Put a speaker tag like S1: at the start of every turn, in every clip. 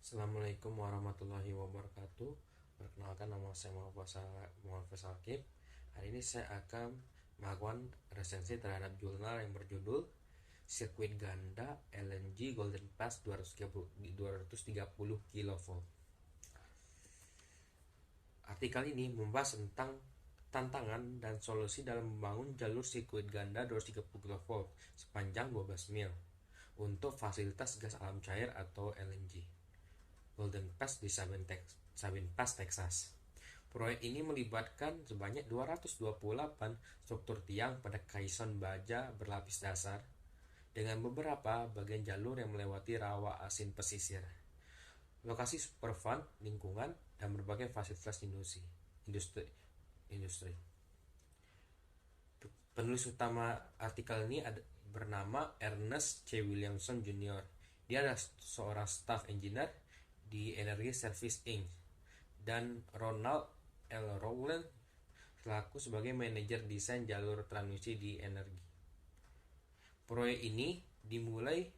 S1: Assalamualaikum warahmatullahi wabarakatuh. Perkenalkan, nama saya Muhammad Faisal Akib. Hari ini saya akan melakukan resensi terhadap jurnal yang berjudul Sirkuit Ganda LNG Golden Pass 230 kV. Artikel ini membahas tentang tantangan dan solusi dalam membangun jalur sirkuit ganda 230 kV sepanjang 12 mil untuk fasilitas gas alam cair atau LNG Golden Pass di Sabine Pass, Texas. Proyek ini melibatkan sebanyak 228 struktur tiang pada kaison baja berlapis dasar dengan beberapa bagian jalur yang melewati rawa asin pesisir, lokasi superfund, lingkungan, dan berbagai fasilitas industri. Penulis utama artikel ini bernama Ernest C. Williamson Jr. Dia adalah seorang staff engineer di Energy Service Inc. dan Ronald L. Rowland selaku sebagai manajer desain jalur transmisi di energi. Proyek ini dimulai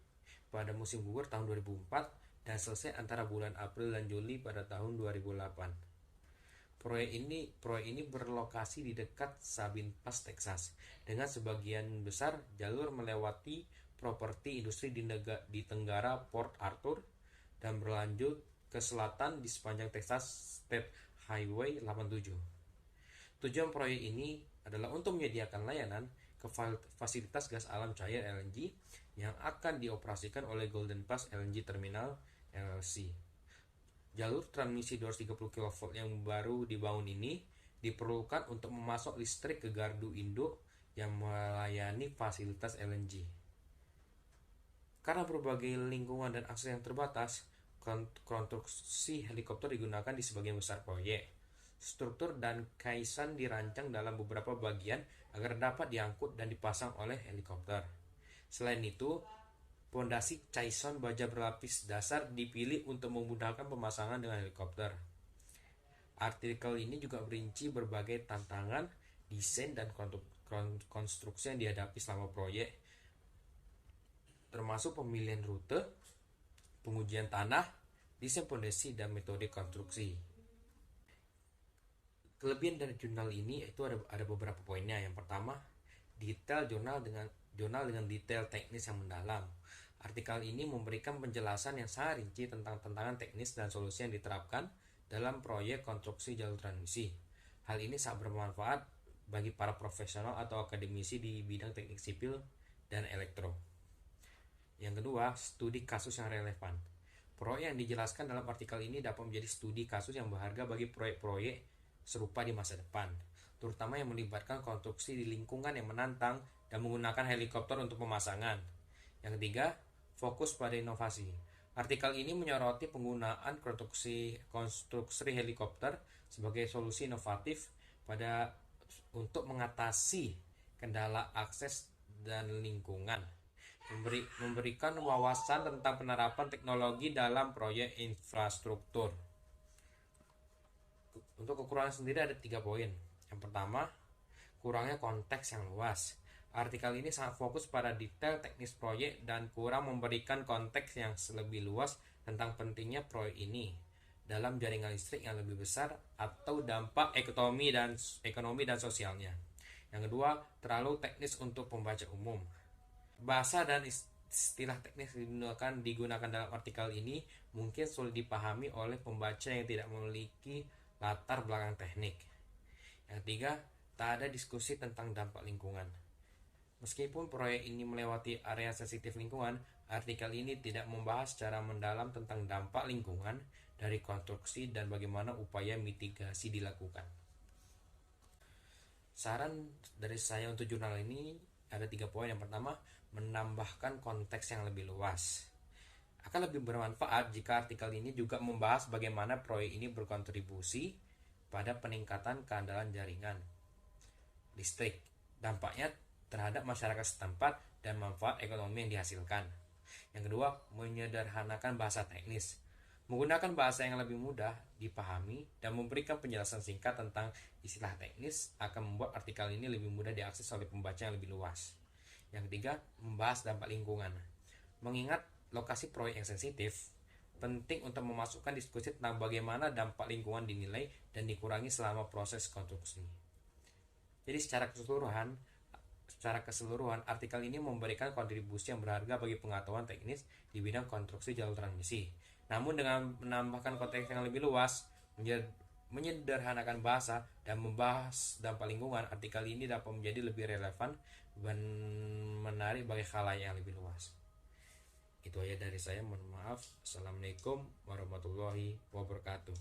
S1: pada musim gugur tahun 2004 dan selesai antara bulan April dan Juli pada tahun 2008. Proyek ini berlokasi di dekat Sabine Pass, Texas, dengan sebagian besar jalur melewati properti industri di tenggara Port Arthur dan berlanjut ke selatan di sepanjang Texas State Highway 87. Tujuan proyek ini adalah untuk menyediakan layanan ke fasilitas gas alam cair LNG yang akan dioperasikan oleh Golden Pass LNG Terminal LLC. Jalur transmisi 230 kV yang baru dibangun ini diperlukan untuk memasok listrik ke gardu induk yang melayani fasilitas LNG. Karena berbagai lingkungan dan akses yang terbatas, konstruksi helikopter digunakan di sebagian besar proyek. Struktur dan kaisan dirancang dalam beberapa bagian agar dapat diangkut dan dipasang oleh helikopter. Selain itu, pondasi caison baja berlapis dasar dipilih untuk memudahkan pemasangan dengan helikopter. Artikel ini juga merinci berbagai tantangan, desain, dan konstruksi yang dihadapi selama proyek, termasuk pemilihan rute, pengujian tanah, desain pondasi, dan metode konstruksi. Kelebihan dari jurnal ini itu ada beberapa poinnya. Yang pertama, detail jurnal dengan detail teknis yang mendalam. Artikel ini memberikan penjelasan yang sangat rinci tentang tantangan teknis dan solusi yang diterapkan dalam proyek konstruksi jalur transmisi. Hal ini sangat bermanfaat bagi para profesional atau akademisi di bidang teknik sipil dan elektro. Yang kedua, studi kasus yang relevan. Proyek yang dijelaskan dalam artikel ini dapat menjadi studi kasus yang berharga bagi proyek-proyek serupa di masa depan, terutama yang melibatkan konstruksi di lingkungan yang menantang dan menggunakan helikopter untuk pemasangan. Yang ketiga, fokus pada inovasi. Artikel ini menyoroti penggunaan konstruksi helikopter sebagai solusi inovatif untuk mengatasi kendala akses dan lingkungan, memberikan wawasan tentang penerapan teknologi dalam proyek infrastruktur. Untuk kekurangan sendiri ada 3 poin. Yang pertama, kurangnya konteks yang luas. Artikel ini sangat fokus pada detail teknis proyek dan kurang memberikan konteks yang lebih luas tentang pentingnya proyek ini dalam jaringan listrik yang lebih besar atau dampak ekonomi dan sosialnya. Yang kedua, terlalu teknis untuk pembaca umum. Bahasa dan istilah teknis digunakan dalam artikel ini mungkin sulit dipahami oleh pembaca yang tidak memiliki latar belakang teknik. Yang ketiga, tak ada diskusi tentang dampak lingkungan. Meskipun proyek ini melewati area sensitif lingkungan, artikel ini tidak membahas secara mendalam tentang dampak lingkungan dari konstruksi dan bagaimana upaya mitigasi dilakukan. Saran dari saya untuk jurnal ini ada 3 poin. Yang pertama, menambahkan konteks yang lebih luas. Akan lebih bermanfaat jika artikel ini juga membahas bagaimana proyek ini berkontribusi pada peningkatan keandalan jaringan listrik, dampaknya terhadap masyarakat setempat, dan manfaat ekonomi yang dihasilkan. Yang kedua, menyederhanakan bahasa teknis. Menggunakan bahasa yang lebih mudah dipahami dan memberikan penjelasan singkat tentang istilah teknis akan membuat artikel ini lebih mudah diakses oleh pembaca yang lebih luas. Yang ketiga, membahas dampak lingkungan. Mengingat lokasi proyek yang sensitif, penting untuk memasukkan diskusi tentang bagaimana dampak lingkungan dinilai dan dikurangi selama proses konstruksi. Jadi secara keseluruhan artikel ini memberikan kontribusi yang berharga bagi pengetahuan teknis di bidang konstruksi jalur transmisi. Namun dengan menambahkan konteks yang lebih luas, menyederhanakan bahasa, dan membahas dampak lingkungan, artikel ini dapat menjadi lebih relevan dan menarik bagi khalayak yang lebih luas. Itu aja dari saya, mohon maaf. Assalamualaikum warahmatullahi wabarakatuh.